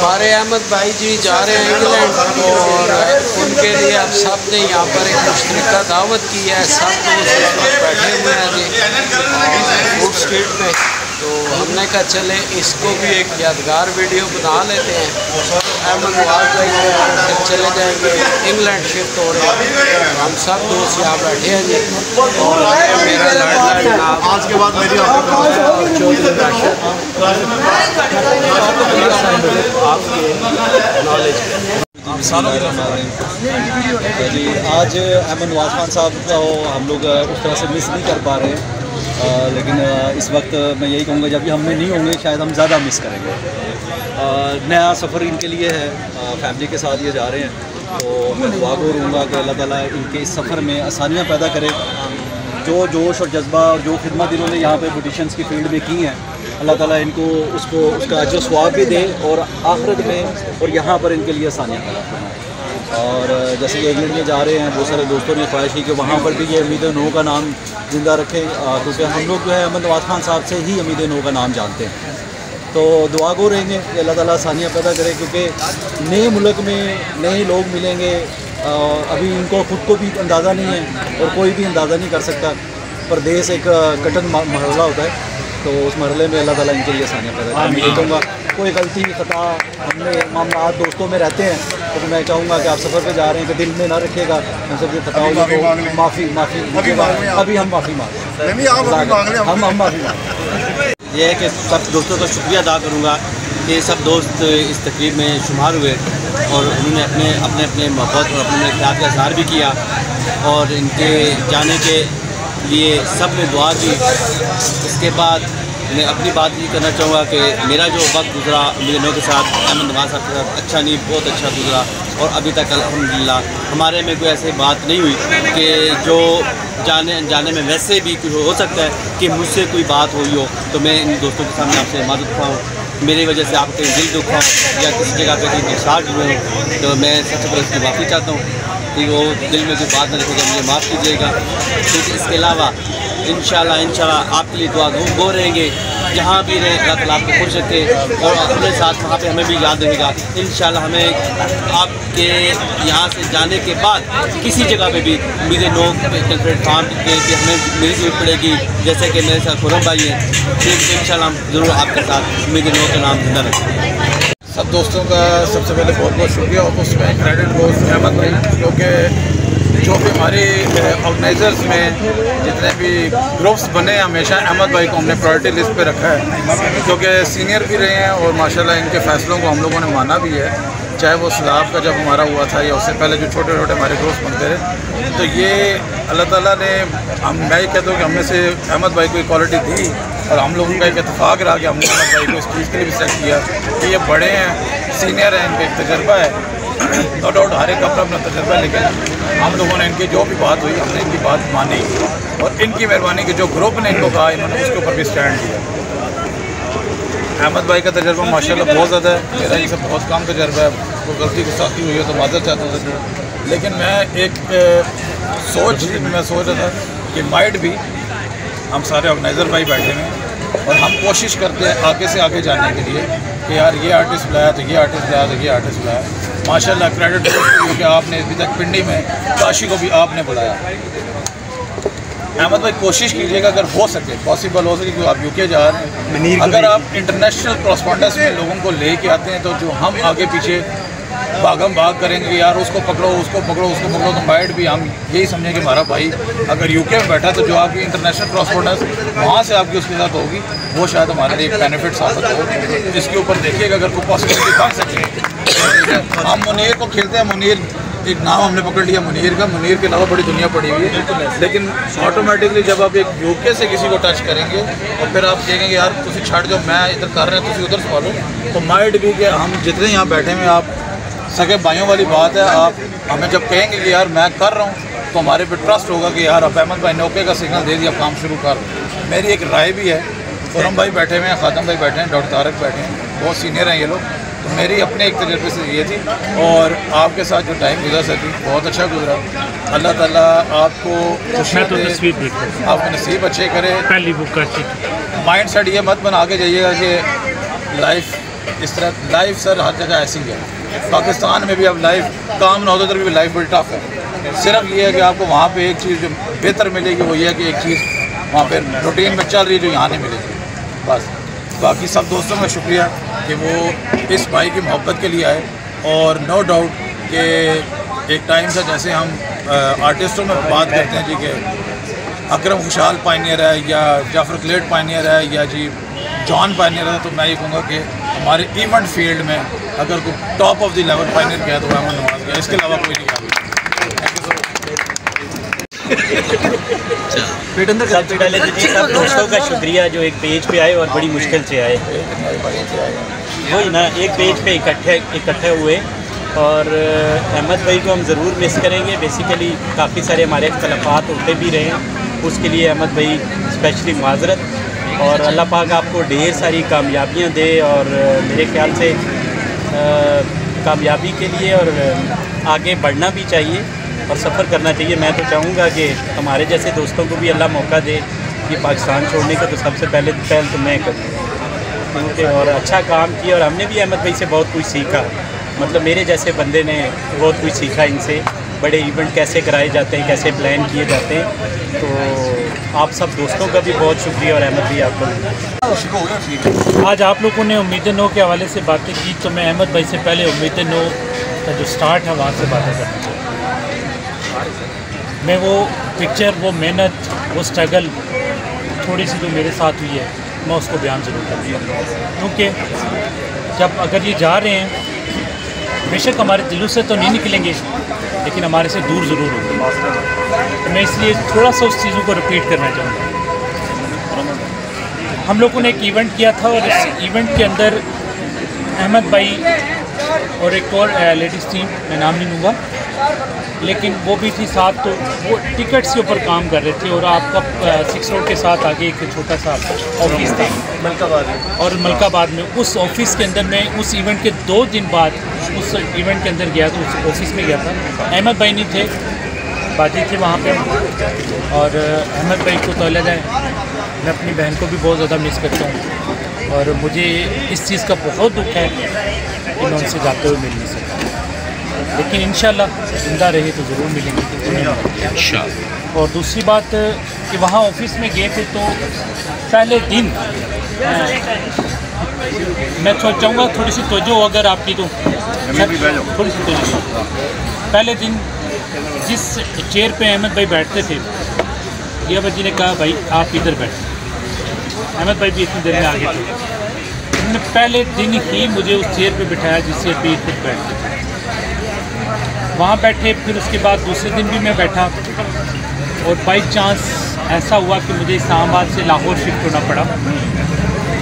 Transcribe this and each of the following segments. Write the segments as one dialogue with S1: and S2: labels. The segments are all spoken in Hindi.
S1: हमारे अहमद भाई जी जा रहे हैं इंग्लैंड और उनके लिए अब सब ने यहाँ पर एक मुश्तरका दावत की है। सब दोस्त बैठे हुए हैं जी फूड स्ट्रीट पे, तो हमने कहा चले इसको भी एक यादगार वीडियो बना लेते हैं। अहमद नवाज भाई फिर चले जाएंगे इंग्लैंड, शिफ्ट हो रहे हैं। हम सब दोस्त यहाँ बैठे हैं जी और मेरा लाडला जनाब
S2: आज के बाद मेरी
S1: चौधरी राशिद आपके नॉलेज
S3: जी। आज अहमद नवाज खान साहब को हम लोग उस तरह से मिस नहीं कर पा रहे हैं, लेकिन इस वक्त मैं यही कहूँगा जब भी हम में नहीं होंगे शायद हम ज़्यादा मिस करेंगे। नया सफ़र इनके लिए है, फैमिली के साथ ये जा रहे हैं, तो मैं दुआ को रहूँगा कि अल्लाह ताला इनके इस सफ़र में आसानियाँ पैदा करे। जो जोश और जज्बा और जो खिदमत इन्होंने यहाँ पे ब्यूटिशियंस की फील्ड में की हैं, अल्लाह ताला इनको उसका अजर स्वाब भी दे और आखिरत में और यहाँ पर इनके लिए आसानियाँ पैदा फरमाए। और जैसे कि इंग्लैंड में जा रहे हैं, बहुत सारे दोस्तों ने ख्वाहिश की कि वहाँ पर भी ये उम्मीद नो का नाम ज़िंदा रखें, क्योंकि हम लोग जो है अहमद नवाज खान साहब से ही उम्मीद नो का नाम जानते हैं। तो दुआ गो रहेंगे कि अल्लाह ताला आसानियाँ पैदा करे, क्योंकि नए मुल्क में नए लोग मिलेंगे, अभी इनको ख़ुद को भी अंदाज़ा नहीं है और कोई भी अंदाज़ा नहीं कर सकता। परदेश एक कठिन मरहला होता है, तो उस मरहले में अल्लाह ताला इनके लिए आसानियाँ पैदा करे। मैं कहूँगा कोई गलती खता हमने मामला दोस्तों में रहते हैं, तो मैं चाहूँगा कि आप सफ़र पे जा रहे हैं कि दिल में ना रखिएगा, हम सब खता हो माफ़ी अभी हम माफ़ी मांगें, हम माफ़ी मांगें।
S4: यह है कि सब दोस्तों का शुक्रिया अदा करूँगा कि सब दोस्त इस तकरीब में शुमार हुए और उन्होंने अपने मोहब्बत और अपने ख्याल का इज़हार भी किया और इनके जाने के लिए सब ने दुआ दी। इसके बाद मैं अपनी बात ये करना चाहूँगा कि मेरा जो वक्त गुजरा मेरे लोगों के साथ, अहमद नवाज साहब के साथ अच्छा नहीं बहुत अच्छा गुजरा, और अभी तक अल्हम्दुलिल्लाह हमारे में कोई ऐसी बात नहीं हुई कि जो जाने में वैसे भी कुछ हो सकता है कि मुझसे कोई बात हुई हो तो मैं इन दोस्तों के सामने आपसे माफ़ी दिखाऊँ, मेरी वजह से आपके दिल दुखा या किसी जगह पर कहीं निशान हुए हो, तो मैं सबसे पहले उसकी माफ़ी चाहता हूँ कि वो दिल में कोई बात न रखेगा, मुझे माफ़ कीजिएगा। क्योंकि इसके अलावा इंशाल्लाह आपके लिए दुआ गो रहेंगे, जहाँ भी रहें अल्लाह ताला आपको खुश रखे और अपने साथ वहाँ पे हमें भी याद रहेगा। इंशाल्लाह हमें आपके यहाँ से जाने के बाद किसी जगह पे भी उम्मीद नो प्लेटफार्म के कि हमें मिलनी जरूरत पड़ेगी, जैसे कि मेरे साथ खुरम भाई हैं, फिर इंशाल्लाह हम ज़रूर आपके साथ उम्मीद नो का नाम जिंदा रखेंगे।
S2: सब दोस्तों का सबसे पहले बहुत बहुत शुक्रिया, और उसमें क्रेडिट गोज़ अहमद भाई, क्योंकि जो भी हमारे ऑर्गेनाइज़र्स में जितने भी ग्रुप्स बने हमेशा अहमद भाई को हमने प्रायोरिटी लिस्ट पे रखा है, क्योंकि सीनियर भी रहे हैं और माशाल्लाह इनके फ़ैसलों को हम लोगों ने माना भी है। चाहे वो सलाब का जब हमारा हुआ था या उससे पहले जो छोटे छोटे हमारे ग्रुप्स बनते रहे, तो ये अल्लाह ताला ने मैं ये कहता हूँ कि हमने से अहमद भाई को क्वालिटी दी और हम लोगों का एक इत्तेफाक रहा कि हमने अहमद भाई को इस चीज़ के लिए भी सेलेक्ट किया कि ये बड़े हैं, सीनियर हैं, इनका एक तजर्बा है, नो डाउट हर एक अपना तजर्बा है, लेकिन हम लोगों ने इनकी जो भी बात हुई हमने इनकी बात मानी और इनकी मेहरबानी की जो ग्रुप ने इनको कहा इन्होंने उसके ऊपर भी स्टैंड लिया। अहमद भाई का तजर्बा माशाल्लाह बहुत ज़्यादा है, मेरा इनसे बहुत कम तजर्बा है, कोई गलती के साथ ही हुई है तो माजर चाहता हूँ, लेकिन मैं एक सोच रहा था कि माइट भी हम सारे ऑर्गेनाइज़र भाई बैठे हैं और हम कोशिश करते हैं आगे से आगे जाने के लिए कि यार ये आर्टिस्ट बुलाया तो ये आर्टिस्ट बुलाया तो ये आर्टिस्ट बुलाया। माशाल्लाह क्रेडिट क्योंकि आपने अभी तक पिंडी में काशी को भी आपने बुलाया। अहमद भाई कोशिश कीजिएगा अगर हो सके पॉसिबल हो सके, क्योंकि आप यूके जा रहे हैं, अगर आप इंटरनेशनल कॉरस्पॉन्डेंस में लोगों को लेके आते हैं तो जो हम आगे पीछे भागम भाग करेंगे कि यार उसको पकड़ो तो माइट भी हम यही समझें कि हमारा भाई अगर यूके में बैठा तो जो आपकी इंटरनेशनल कॉरस्पॉन्डेंस वहाँ से आपकी उसके साथ होगी वो शायद हमारे लिए एक बेनिफिट साबित हो। इसके ऊपर देखिएगा अगर कोई पॉसिबिलिटी बन सके। हम मुनीर को खेलते हैं, मुनीर एक नाम हमने पकड़ लिया मुनीर का, मुनीर के अलावा बड़ी दुनिया पड़ी हुई है, लेकिन ऑटोमेटिकली जब आप एक यूके से किसी को टच करेंगे और फिर आप देखेंगे यार तुम छाड़ जो मैं इधर कर रहे हैं तुम उधर संभालो, तो माइट भी कि हम जितने यहाँ बैठे हुए आप सगे भाइयों वाली बात है, आप हमें जब कहेंगे कि यार मैं कर रहा हूँ तो हमारे पे ट्रस्ट होगा कि यार अब अहमद भाई ने ओके का सिग्नल दे दिया, काम शुरू कर। मेरी एक राय भी है, खुरम भाई बैठे हुए हैं, खातम भाई बैठे हैं, डॉक्टर तारक बैठे हैं, बहुत सीनियर हैं ये लोग, तो मेरी अपने एक तजर्बे से ये थी। और आपके साथ जो टाइम गुजरा सकी बहुत अच्छा गुजरा। अल्लाह ताला आपको आपको नसीब अच्छे करे।
S5: पहली बुक का
S2: माइंड सेट ये मत बना के जाइएगा कि लाइफ इस तरह, लाइफ सर हर जगह ऐसी है। पाकिस्तान में भी अब लाइफ काम ना होता तो भी लाइफ बड़ी टफ है। सिर्फ ये है कि आपको वहाँ पे एक चीज़ जो बेहतर मिलेगी वो ये है कि एक चीज़ वहाँ पे रूटीन में चल रही है जो यहाँ नहीं मिलेगी बस। बाकी सब दोस्तों का शुक्रिया कि वो इस भाई की मोहब्बत के लिए आए। और नो डाउट कि एक टाइम था जैसे हम आर्टिस्टों में बात करते हैं जी कि अकरम खुशहाल पायनियर है या जाफर क्लेट पायनियर है या जी जॉन पायनियर है, तो मैं ये कहूँगा कि हमारे इवेंट फील्ड में अगर कोई top of the level Pioneer गया तो अहमद नवाज गया, इसके अलावा कोई नहीं गया।
S6: सबसे पहले तो जी सब दोस्तों का शुक्रिया जो एक पेज पे आए और बड़ी मुश्किल से आए, वही ना एक पेज पे इकट्ठे हुए। और अहमद भाई को हम ज़रूर मिस करेंगे। बेसिकली काफ़ी सारे हमारे इख्तलाफात होते भी रहे हैं, उसके लिए अहमद भाई स्पेशली माजरत। और अल्लाह पाक आपको ढेर सारी कामयाबियाँ दे और मेरे ख्याल से कामयाबी के लिए और आगे बढ़ना भी चाहिए और सफ़र करना चाहिए। मैं तो चाहूँगा कि हमारे जैसे दोस्तों को भी अल्लाह मौका दे कि पाकिस्तान छोड़ने का, तो सबसे पहले तो मैं करूँ क्योंकि और अच्छा काम किया। और हमने भी अहमद भाई से बहुत कुछ सीखा, मतलब मेरे जैसे बंदे ने बहुत कुछ सीखा इनसे, बड़े इवेंट कैसे कराए जाते हैं, कैसे प्लान किए जाते हैं। तो आप सब दोस्तों का भी बहुत शुक्रिया और अहमद भाई आपको।
S5: आज आप लोगों ने उम्मीदें नो के हवाले से बातें की, तो मैं अहमद भाई से पहले उम्मीदें नो का जो स्टार्ट है वहाँ से बातें करना चाहूँगा। मैं वो पिक्चर, वो मेहनत, वो स्ट्रगल थोड़ी सी जो मेरे साथ हुई है मैं उसको बयान ज़रूर करूँगा। क्योंकि जब अगर ये जा रहे हैं बेशक हमारे दिलों से तो नहीं निकलेंगे लेकिन हमारे से दूर ज़रूर होंगे, तो मैं इसलिए थोड़ा सा उस चीज़ों को रिपीट करना चाहूँगा। हम लोगों ने एक इवेंट किया था और इस इवेंट के अंदर अहमद भाई और एक और लेडीज़ टीम, मैं नाम नहीं लूँगा, लेकिन वो भी थी साथ, तो वो टिकट्स के ऊपर काम कर रहे थे। और आपका 6 रोड के साथ आगे एक छोटा सा ऑफिस था मलकाबाद, और मलकाबाद में उस ऑफिस के अंदर मैं उस इवेंट के 2 दिन बाद उस इवेंट के अंदर गया, तो उस ऑफिस में गया था। अहमद भाई नहीं थे, बाजी थे वहाँ पे। और अहमद भाई को तो अलग है, मैं अपनी बहन को भी बहुत ज़्यादा मिस करता हूँ और मुझे इस चीज़ का बहुत दुख है कि मैं उनसे जाते हुए मिल नहीं सकता, लेकिन इंशाल्लाह जिंदा रहे तो ज़रूर मिलेंगे इंशाल्लाह। और दूसरी बात कि वहाँ ऑफिस में गए थे तो पहले दिन मैं चाहूँगा थोड़ी सी तवज्जो अगर आपकी, तो थोड़ी सी तवज्जो। पहले दिन जिस चेयर पे अहमद भाई बैठते थे, यह जी ने कहा भाई आप इधर बैठे। अहमद भाई भी इतनी देर में आगे थे, उन्होंने पहले दिन ही मुझे उस चेयर पे बिठाया जिस चेयर पे खुद बैठते थे। वहाँ बैठे, फिर उसके बाद दूसरे दिन भी मैं बैठा और बाई चांस ऐसा हुआ कि मुझे इस्लामाबाद से लाहौर शिफ्ट होना पड़ा,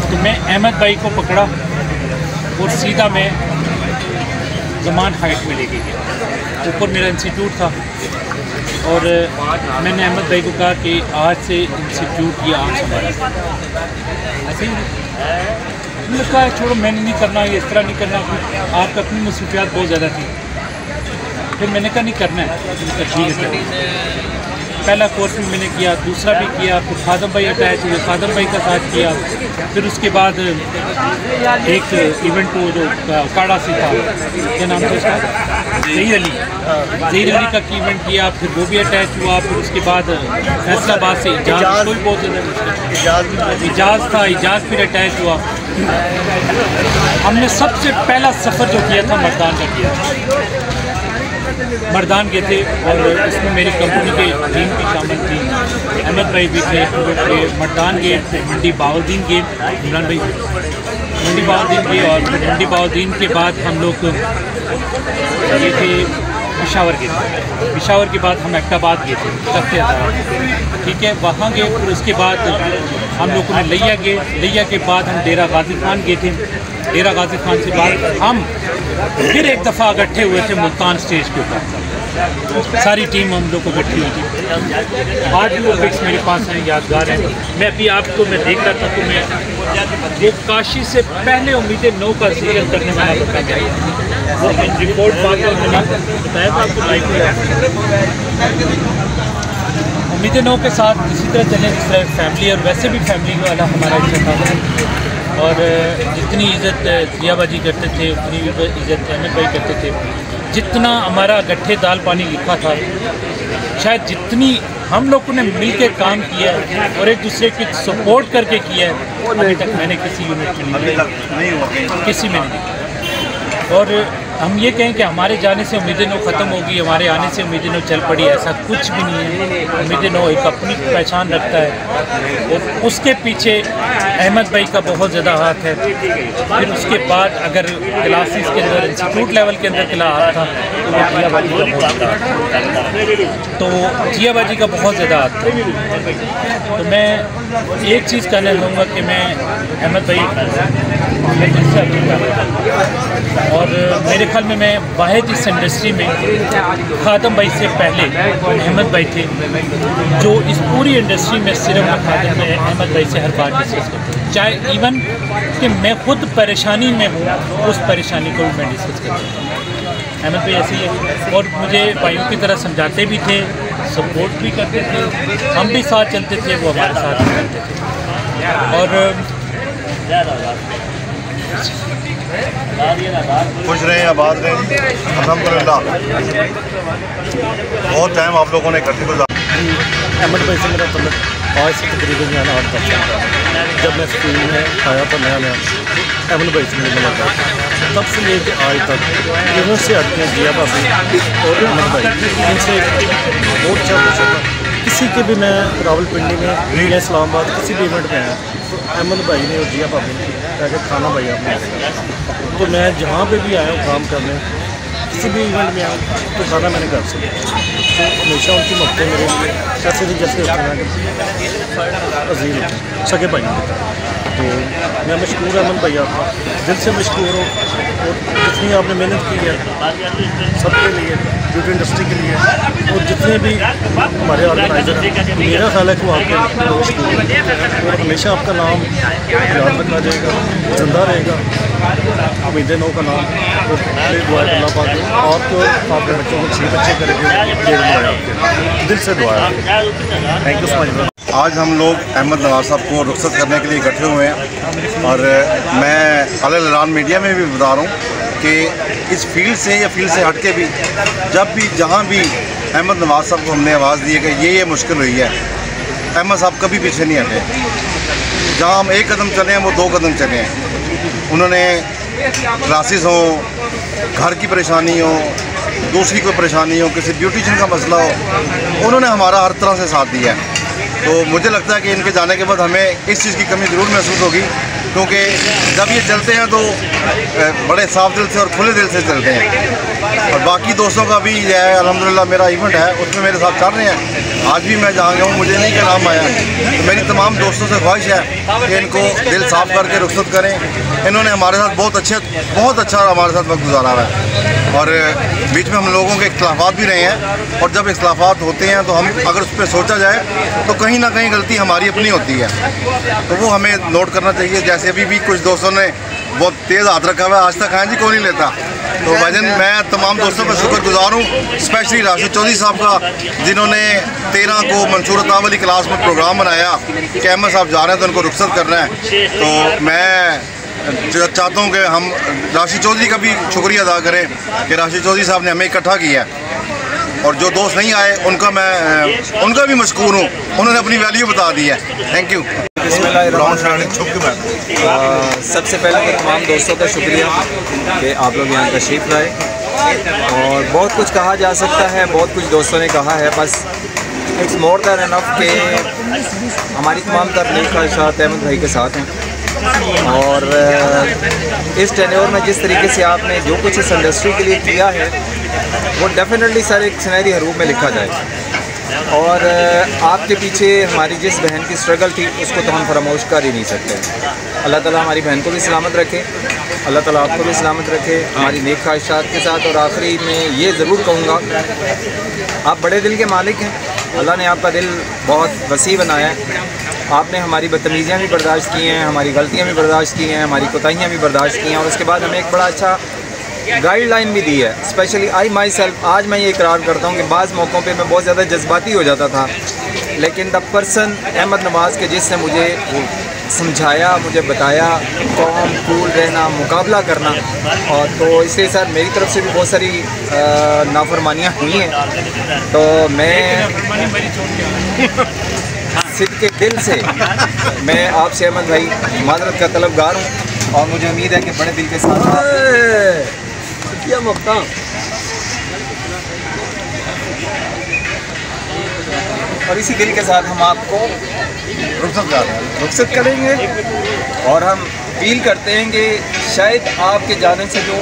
S5: तो मैं अहमद भाई को पकड़ा और सीधा मैं ज़मान हाइट में लेके गया। ऊपर मेरा इंस्टीट्यूट था और मैंने अहमद भाई को कहा कि आज से इंस्टीट्यूट की आप संभालें। ऐसे ही मैंने कहा छोड़ो, मैंने नहीं करना, ये इस तरह नहीं करना, आपकी अपनी मसरूफियात बहुत ज़्यादा थी। फिर मैंने कहा नहीं करना है, ठीक है। पहला कोर्स भी मैंने किया, दूसरा भी किया, फिर खादम भाई अटैच हुए, खादम भाई का साथ किया। फिर उसके बाद एक इवेंट को जो काड़ा से था, क्या नाम था उसका, ज़हीर अली का इवेंट किया, फिर वो भी अटैच हुआ। फिर उसके बाद फैसलाबाद से इजाज़, कोई बहुत ज़्यादा इजाज़ था, इजाज़ फिर अटैच हुआ। हमने सबसे पहला सफ़र जो किया था मर्दान का किया, मर्दान गए थे और इसमें मेरी कंपनी के टीम भी शामिल थी, अहमद भाई भी थे। मर्दान गए, फिर मंडी बाउद्दीन गए, इमरान भाई मंडी बाउद्दीन गए, और फिर मंडी बाउद्दीन के बाद हम लोग गए थे पेशावर गए थे। पेशावर के बाद हम एबटाबाद गए थे, तख्ते हज़ारा, ठीक है, वहाँ गए। फिर उसके बाद हम लोगों ने लिया गए, लिया के बाद हम डेरा गाजी खान गए थे। डेरा गाजी खान से बाद हम फिर एक दफ़ा इकट्ठे हुए थे मुल्तान स्टेज के ऊपर, सारी टीम हम लोग को इकट्ठी हुई थी। आज भी वो पिक्स मेरे पास हैं, यादगार हैं। मैं अभी आपको मैं देख रहा था तो मैं वो काशी से पहले उम्मीदें 9 का सीरियल करने वाला बता गया, वो रिपोर्ट बात बताया था आपको लाइव में। उम्मीदें 9 के साथ इसी तरह चलें जिस तरह फैमिली, और वैसे भी फैमिली वाला हमारा अच्छा था। और जितनी इज़्ज़त जियाबाजी करते थे उतनी इज़्ज़त अहमद भाई करते थे। जितना हमारा गट्ठे दाल पानी लिखा था, शायद जितनी हम लोगों ने मिल के काम किया है और एक दूसरे की सपोर्ट करके किया है, अभी तक मैंने किसी यूनिट में नहीं, किसी में नहीं। और हम ये कहें कि हमारे जाने से उम्मीदें नो ख़त्म होगी, हमारे आने से उम्मीदें नो चल पड़ी, ऐसा कुछ भी नहीं है। उम्मीदें नो एक अपनी पहचान रखता है और उसके पीछे अहमद भाई का बहुत ज़्यादा हाथ है। फिर उसके बाद अगर क्लासेस के अंदर इंस्टीट्यूट लेवल के अंदर क्लास हाथ था तो जियाबाजी का बहुत ज़्यादा हाथ था। तो मैं एक चीज़ कहना चाहूँगा कि मैं अहमद भाई और मेरे ख्याल में मैं वाहिद इस इंडस्ट्री में खादम भाई से पहले अहमद भाई थे जो इस पूरी इंडस्ट्री में सिर्फ खादम में अहमद भाई से हर बात डिस्कस करते हैं, चाहे इवन कि मैं खुद परेशानी में हूँ उस परेशानी को भी मैं डिस्कस करता हूँ। अहमद भाई ऐसे ही है और मुझे भाइयों की तरह समझाते भी थे, सपोर्ट भी करते थे, हम भी साथ चलते थे, वो हमारे साथ भी चलते थे। और
S7: खुश रहें, आबाद रहें, अल्हम्दुलिल्लाह। बहुत टाइम आप लोगों ने इकट्ठे गुजारा।
S8: अहमद भाई से मेरा तल्लुक आज से तकरीबन 8 साल था। जब मैं स्कूल में आया था नया अहमद भाई से मेरी मुलाकात, तब से लेकर आज तक इन्होंने से हटके जिया भाभी और अहमद भाई इनसे बहुत अच्छा पूछा था। किसी के भी मैं रावलपिंडी में या इस्लामाबाद किसी भी इवेंट में आया तो अहमद भाई ने और जिया भाभी ने कहा खाना भाई आपने। तो मैं जहाँ पे भी आया हूँ काम करने, किसी भी इवेंट में आऊँ तो खाना मैंने घर से, तो हमेशा उनकी मक्ते मेरे कैसे भी जैसे अजीम सगे भाई की तरह। तो मैं मशहूर अहमद भैया था, दिल से मशहूर हूँ। और जितनी आपने मेहनत की है सबके लिए, ब्यूटी इंडस्ट्री के लिए, और जितने भी हमारे ऑर्गेनाइजर हैं, मेरा ख्याल है कि वो आपके मशहूर है और हमेशा आपका नाम याद रखा जाएगा, जिंदा रहेगा। उम्मीदें नो का नाम और दुआ अल्लाह पाक आपको आपके बच्चों को अच्छे करेंगे, दिल से दुआ है। Thank you so much.
S7: आज हम लोग अहमद नवाज साहब को रुखसत करने के लिए इकट्ठे हुए हैं और मैं अल-ऐलान मीडिया में भी बता रहा हूँ कि इस फील्ड से या फील्ड से हट के भी जब भी जहाँ भी अहमद नवाज साहब को हमने आवाज़ दी है कि ये मुश्किल हुई है, अहमद साहब कभी पीछे नहीं हटे। जहाँ हम एक कदम चले हैं वो 2 कदम चले हैं। उन्होंने क्लासेस हो, घर की परेशानी हो, दूसरी कोई परेशानी हो, किसी ब्यूटिशियन का मसला हो, उन्होंने हमारा हर तरह से साथ दिया है। तो मुझे लगता है कि इनके जाने के बाद हमें इस चीज़ की कमी ज़रूर महसूस होगी, क्योंकि जब ये चलते हैं तो बड़े साफ दिल से और खुले दिल से चलते हैं। और बाकी दोस्तों का भी जो है अल्हम्दुलिल्लाह मेरा इवेंट है उसमें मेरे साथ चल रहे हैं। आज भी मैं जहाँ गया हूँ मुझे नहीं का नाम आया। तो मेरी तमाम दोस्तों से ख्वाहिश है कि इनको दिल साफ़ करके रुखसत करें। इन्होंने हमारे साथ बहुत अच्छा हमारे साथ वक्त गुजारा हुआ है और बीच में हम लोगों के इख्तिलाफ़ात भी रहे हैं। और जब इख्तिलाफ़ात होते हैं तो हम अगर उस पर सोचा जाए तो कहीं ना कहीं गलती हमारी अपनी होती है, तो वो हमें नोट करना चाहिए। जैसे अभी भी कुछ दोस्तों ने बहुत तेज़ हाथ रखा हुआ है, आज तक हाँ जी कौन नहीं लेता। तो भाईजान मैं तमाम दोस्तों का शुक्रगुजार हूँ, स्पेशली राशिद चौधरी साहब का, जिन्होंने 13 को मंसूर अता वाली क्लास में प्रोग्राम बनाया कि अहमद साहब जा रहे हैं तो उनको रुखसत करना है। तो मैं चाहता हूँ कि हम राशिद चौधरी का भी शुक्रिया अदा करें कि राशिद चौधरी साहब ने हमें इकट्ठा किया, और जो दोस्त नहीं आए उनका भी मशकूर हूँ, उन्होंने अपनी वैल्यू बता दी है। Thank you.
S3: सबसे पहले तो तमाम दोस्तों का शुक्रिया कि आप लोग यहाँ तशरीफ़ लाए। और बहुत कुछ कहा जा सकता है, बहुत कुछ दोस्तों ने कहा है, बस इट्स मोर दैन इनफ कि हमारी तमाम तरनीक ख्वाहिशात अहमद भाई के साथ हैं। और इस टेन्योर में जिस तरीके से आपने जो कुछ इस इंडस्ट्री के लिए किया है वो डेफिनेटली सर एक सुनहरी हरूप में लिखा जाए। और आपके पीछे हमारी जिस बहन की स्ट्रगल थी उसको तो हम फरामोश कर ही नहीं सकते। अल्लाह ताला हमारी बहन को भी सलामत रखे, अल्लाह ताला आपको भी सलामत रखे हमारी नेक ख्वाहिशात के साथ। और आखिरी में ये ज़रूर कहूँगा, आप बड़े दिल के मालिक हैं,
S9: अल्लाह ने आपका दिल बहुत वसी बनाया है। आपने हमारी बदतमीज़ियाँ भी बर्दाश्त की हैं, हमारी गलतियाँ भी बर्दाश्त की हैं, हमारी कोताहियाँ भी बर्दाश्त की हैं, और उसके बाद हमें एक बड़ा अच्छा गाइडलाइन भी दी है। स्पेशली आई माई सेल्फ, आज मैं ये इकरार करता हूँ कि बाज़ मौक़ों पे मैं बहुत ज़्यादा जज्बाती हो जाता था, लेकिन द पर्सन अहमद नवाज़ के जिसने मुझे समझाया, मुझे बताया कौम कूल रहना, मुकाबला करना, और तो इसलिए सर मेरी तरफ से भी बहुत सारी नाफरमानियाँ हुई हैं। तो मैं सिद्ध के दिल से मैं आपसे अहमद भाई माजरत का तलबगार हूँ, और मुझे उम्मीद है कि बड़े दिल के साथ और इसी दिल के साथ हम आपको रुखसत करेंगे, और हम फील करते हैं कि शायद आपके जाने से जो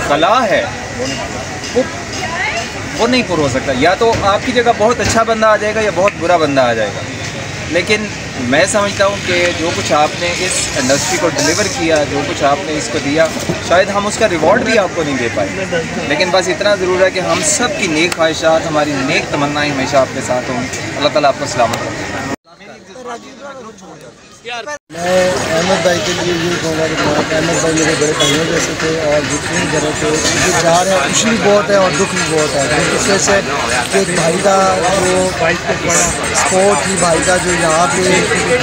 S9: खला है वो नहीं पूरा हो सकता। या तो आपकी जगह बहुत अच्छा बंदा आ जाएगा या बहुत बुरा बंदा आ जाएगा, लेकिन मैं समझता हूँ कि जो कुछ आपने इस इंडस्ट्री को डिलीवर किया, जो कुछ आपने इसको दिया, शायद हम उसका रिवॉर्ड भी आपको नहीं दे पाए, लेकिन बस इतना ज़रूर है कि हम सब की नेक ख्वाहिशात, हमारी नेक तमन्नाएं हमेशा आपके साथ हों। अल्लाह ताला आपको सलामत रखे।
S10: मैं अहमद भाई के लिए ये कहूँगा कि अहमद भाई मेरे बड़े भाइयों जैसे थे, और जितनी जगह थे मुझे जा रहे हैं, खुशी भी बहुत है और दुख भी बहुत है। इस वजह से कि एक भाई का जो स्पोर्ट थी, भाई का जो यहाँ पे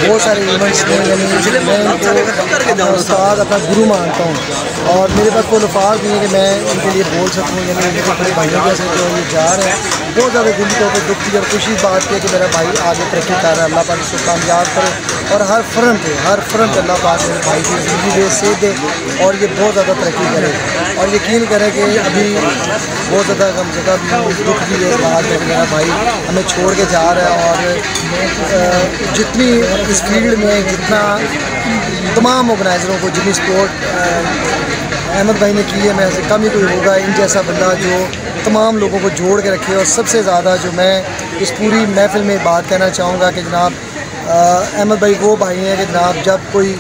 S10: बहुत सारे इवेंट्स थे, यानी मैं इनको उस्ताद अपना गुरु मानता हूँ, और मेरे पास कोई अल्फाज नहीं है कि मैं उनके लिए बोल सकूँ। यानी मेरे बड़े भाइयों जैसे जो ये जा रहे हैं, बहुत ज़्यादा दिल के ऊपर दुख थी और खुशी बात है कि मेरा भाई आगे तरक्की कर रहा है। अल्लाह पाक इसको कामयाब करे, और हर फ्रंट अल्लाह पाक मेरे भाई की ज़िंदगी दे, सेहत दे, और ये बहुत ज़्यादा तरक्की करे, और यकीन करें कि अभी बहुत ज़्यादा गमज़दा भी दुख भी है बात है कि मेरा भाई हमें छोड़ के जा रहा है। और जितनी इस फील्ड में जितना तमाम ऑर्गेनाइज़रों को जितनी सपोर्ट अहमद भाई ने की है, मैं ऐसे कम ही कोई होगा इन जैसा बंदा जो तमाम लोगों को जोड़ के रखे। और सबसे ज़्यादा जो मैं इस पूरी महफिल में बात कहना चाहूँगा कि जनाब अहमद भाई वो भाई हैं कि जनाब जब कोई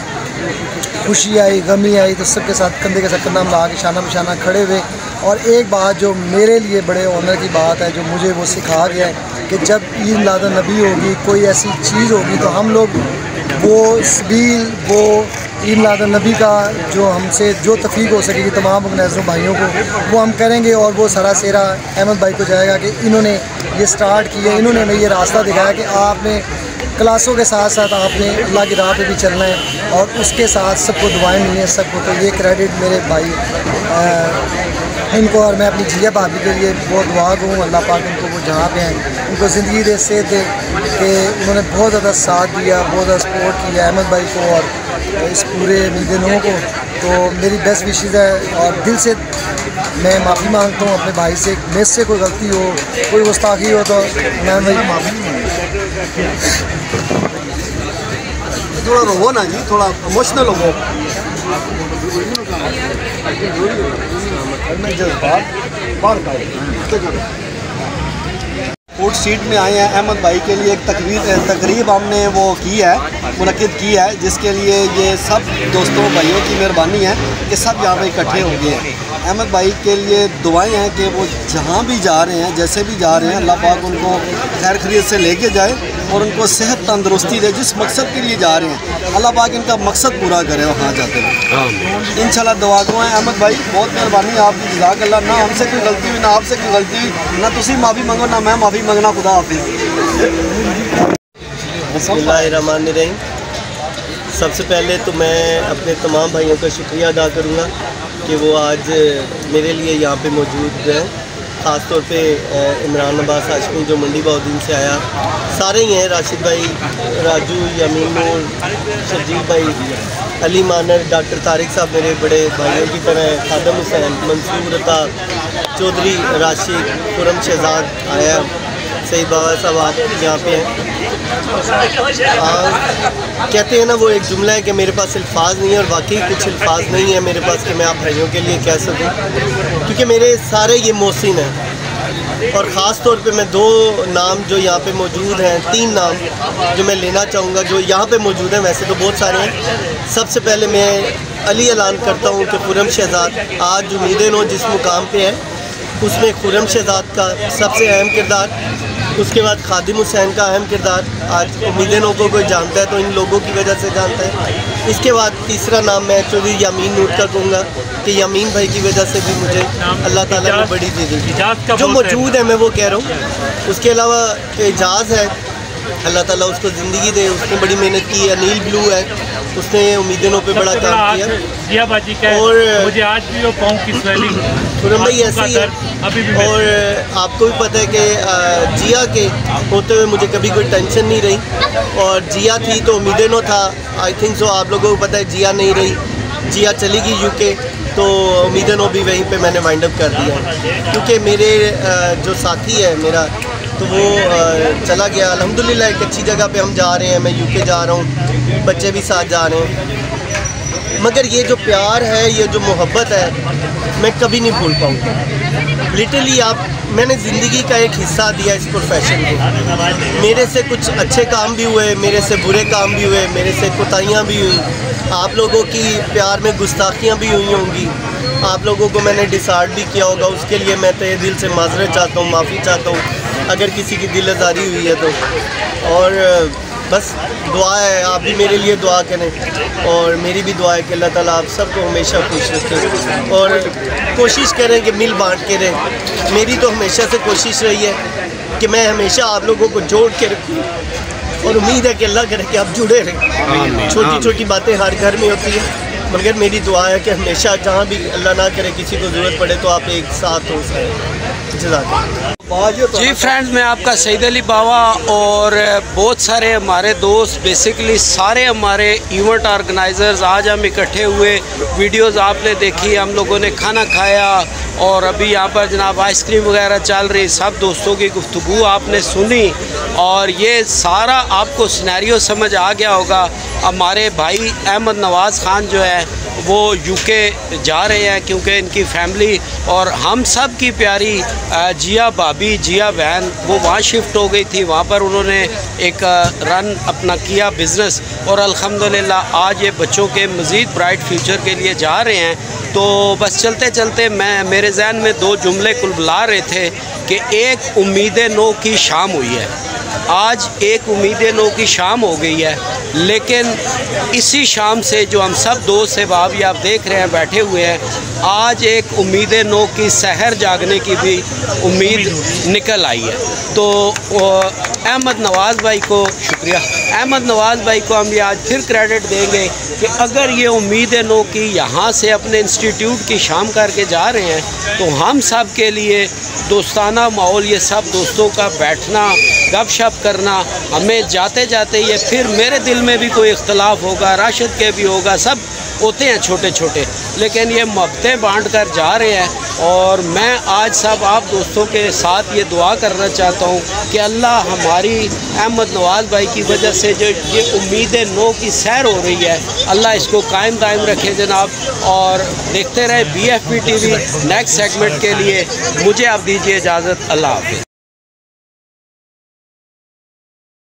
S10: खुशी आई, गमी आई, तो सबके साथ कंधे के साथ कंधा मिला के शाना बशाना खड़े हुए। और एक बात जो मेरे लिए बड़े ऑनर की बात है, जो मुझे वो सिखा गया है कि जब ईद मिलाद नबी होगी, कोई ऐसी चीज़ होगी, तो हम लोग वो सबील, वो ईद मिलाद नबी का जो हमसे जो तफीक हो सकेगी तमाम ऑर्गेनाइज़रों भाइयों को, वो हम करेंगे। और वो सारा सेरा अहमद भाई को जाएगा कि इन्होंने ये स्टार्ट किया, इन्होंने हमें ये रास्ता दिखाया कि आपने क्लासों के साथ साथ आपने अल्लाह की राह पे भी चलना है, और उसके साथ सबको दुआएं मिली हैं सबको। तो ये क्रेडिट मेरे भाई इनको, और मैं अपनी जिया भाभी के लिए बहुत दुआ दूँ, अल्लाह पाक इनको वो जहाँ पे हैं उनको ज़िंदगी दे, सेहत दे, कि उन्होंने बहुत ज़्यादा साथ दिया, बहुत ज़्यादा सपोर्ट किया अहमद भाई को और इस पूरे मीडिया को। तो मेरी बेस्ट विशेज़ है, और दिल से मैं माफ़ी मांगता हूँ अपने भाई से। मेरे से कोई गलती हो, कोई गुस्ताखी हो, तो मैं भाई माफ़ी
S11: थोड़ा रोवो ना जी, थोड़ा इमोशनल हो, फूड स्ट्रीट में आए हैं अहमद भाई के लिए एक तकरीब हमने वो की है, मुनक्किद की है, जिसके लिए ये सब दोस्तों भाइयों की मेहरबानी है कि सब यहाँ पे इकट्ठे हो गए हैं। अहमद भाई के लिए दुआएं हैं कि वो जहाँ भी जा रहे हैं, जैसे भी जा रहे हैं, अल्लाह पाक उनको खैर खैरियत से लेके जाए और उनको सेहत तंदुरुस्ती दे। जिस मकसद के लिए जा रहे हैं अल्लाह पाक इनका मकसद पूरा करे वहाँ जाते हुए इंशाल्लाह। दुआ को है अहमद भाई, बहुत मेहरबानी आपकी, जज़ाकल्लाह। ना हमसे कोई गलती हुई, ना आपसे कोई गलती हुई, ना तुसी माफ़ी मांगो, ना मैं माफ़ी मंगना। खुदा हाफिज़।
S12: बिस्मिल्लाहिर्रहमानिर्रहीम। सबसे पहले तो मैं अपने तमाम भाइयों का शुक्रिया अदा करूँगा कि वो आज मेरे लिए यहाँ पे मौजूद हैं। ख़ास तौर पे इमरान अब्बास हाशमी जो मंडी बहाउद्दीन से आया, सारे ही हैं, राशिद भाई, राजू, यमीन नूर, शजीब भाई, अली मानर, डॉक्टर तारिक साहब मेरे बड़े भाइयों की तरह, खादम हुसैन, मंसूर अता चौधरी, राशिद, खुरम शहजाद आया, सही बाबा साहब आप यहाँ पे हैं। कहते हैं ना वो एक जुमला है कि मेरे पास अल्फाज नहीं है, और वाकई कुछ अल्फाज नहीं है मेरे पास कि मैं आप भाइयों के लिए कह सकूँ, क्योंकि मेरे सारे ये मोहसिन हैं। और ख़ास तौर पे मैं दो नाम जो यहाँ पे मौजूद हैं, तीन नाम जो मैं लेना चाहूँगा जो यहाँ पे मौजूद हैं, वैसे तो बहुत सारे हैं। सबसे पहले मैं अली ऐलान करता हूँ कि खुरम शहजाद आज उम्मीदें नो जिस मुकाम पे है, उसमें खुरम शहजाद का सबसे अहम किरदार। उसके बाद खादिम हुसैन का अहम किरदार, आज उम्मीदें नो को कोई जानता है तो इन लोगों की वजह से जानता है। इसके बाद तीसरा नाम मैं एक्चुअली यामीन नूर का कहूँगा कि यामीन भाई की वजह से भी मुझे अल्लाह ताला ने बड़ी चीज़ें जो मौजूद है मैं वो कह रहा हूँ। उसके अलावा एजाज़ है, अल्लाह ताला उसको ज़िंदगी दे, उसने बड़ी मेहनत की है। अनिल ब्लू है, उसने उम्मीदों पे बड़ा काम किया। और
S5: मुझे आज भी वो पाँव की स्वेलिंग
S12: खुरम भाई ऐसे ही है।
S5: अभी भी
S12: और आपको भी पता है कि जिया के होते हुए मुझे कभी कोई टेंशन नहीं रही, और जिया थी तो उम्मीदें नो था। आई थिंक सो आप लोगों को पता है जिया नहीं रही, जिया चली गई यूके, तो उम्मीदें नो भी वहीं पे मैंने वाइंड अप कर दिया। क्योंकि मेरे जो साथी है मेरा, तो वो चला गया। अल्हम्दुलिल्लाह एक अच्छी जगह पे हम जा रहे हैं, मैं यूके जा रहा हूँ, बच्चे भी साथ जा रहे हैं। मगर ये जो प्यार है, ये जो मोहब्बत है, मैं कभी नहीं भूल पाऊँगा। लिटरली मैंने ज़िंदगी का एक हिस्सा दिया इस प्रोफेशन को। मेरे से कुछ अच्छे काम भी हुए, मेरे से बुरे काम भी हुए, मेरे से कोताहियाँ भी हुई, आप लोगों की प्यार में गुस्ताखियाँ भी हुई होंगी, आप लोगों को मैंने डिसहार्ट भी किया होगा। उसके लिए मैं तहे दिल से माजरत चाहता हूँ, माफ़ी चाहता हूँ अगर किसी की दिल आज़ारी हुई है तो। और बस दुआ है, आप भी मेरे लिए दुआ करें, और मेरी भी दुआ है कि अल्लाह ताला आप सबको हमेशा खुश रखें, और कोशिश करें कि मिल बांट के रहें। मेरी तो हमेशा से कोशिश रही है कि मैं हमेशा आप लोगों को जोड़ के रखूँ, और उम्मीद है कि अल्लाह करे कि आप जुड़े रहें। छोटी छोटी बातें हर घर में होती हैं, मगर मेरी दुआ है कि हमेशा जहाँ भी अल्लाह ना करे किसी को ज़रूरत पड़े तो आप एक साथ हो सकें।
S1: जी फ्रेंड्स, मैं आपका सईद अली बावा, और बहुत सारे हमारे दोस्त, बेसिकली सारे हमारे इवेंट ऑर्गेनाइजर्स आज हम इकट्ठे हुए। वीडियोस आपने देखी, हम लोगों ने खाना खाया, और अभी यहाँ पर जनाब आइसक्रीम वगैरह चल रही। सब दोस्तों की गुफ्तगू आपने सुनी, और ये सारा आपको सिनेरियो समझ आ गया होगा। हमारे भाई अहमद नवाज़ ख़ान जो है वो यूके जा रहे हैं, क्योंकि इनकी फैमिली और हम सब की प्यारी जिया भाभी, जिया बहन, वो वहाँ शिफ्ट हो गई थी। वहाँ पर उन्होंने एक रन अपना किया बिज़नेस, और अल्हम्दुलिल्लाह आज ये बच्चों के मज़ीद ब्राइट फ्यूचर के लिए जा रहे हैं। तो बस चलते चलते मेरे जहन में दो जुमले कुल बुला रहे थे कि एक उम्मीदें नो की शाम हुई है। आज एक उम्मीदें नो की शाम हो गई है, लेकिन इसी शाम से जो हम सब दोस्त अहबाब आप देख रहे हैं बैठे हुए हैं, आज एक उम्मीदें नो की सहर जागने की भी उम्मीद निकल आई है। तो अहमद नवाज़ भाई को शुक्रिया, अहमद नवाज़ भाई को हम ये आज फिर क्रेडिट देंगे कि अगर ये उम्मीदें नो की यहाँ से अपने इंस्टीट्यूट की शाम करके जा रहे हैं, तो हम सब के लिए दोस्ताना माहौल, ये सब दोस्तों का बैठना, गपशप करना, हमें जाते जाते ये फिर मेरे दिल में भी कोई इख्तलाफ होगा, राशिद के भी होगा, सब होते हैं छोटे छोटे, लेकिन ये मोहब्बतें बांट कर जा रहे हैं। और मैं आज सब आप दोस्तों के साथ ये दुआ करना चाहता हूँ कि अल्लाह हमारी अहमद नवाज़ भाई की वजह से जो ये उम्मीदें नो की सैर हो रही है, अल्लाह इसको कायम दायम रखे जनाब। और देखते रहे BFP TV। नेक्स्ट सेगमेंट के लिए मुझे आप दीजिए इजाज़त। अल्लाह हाफ़िज़।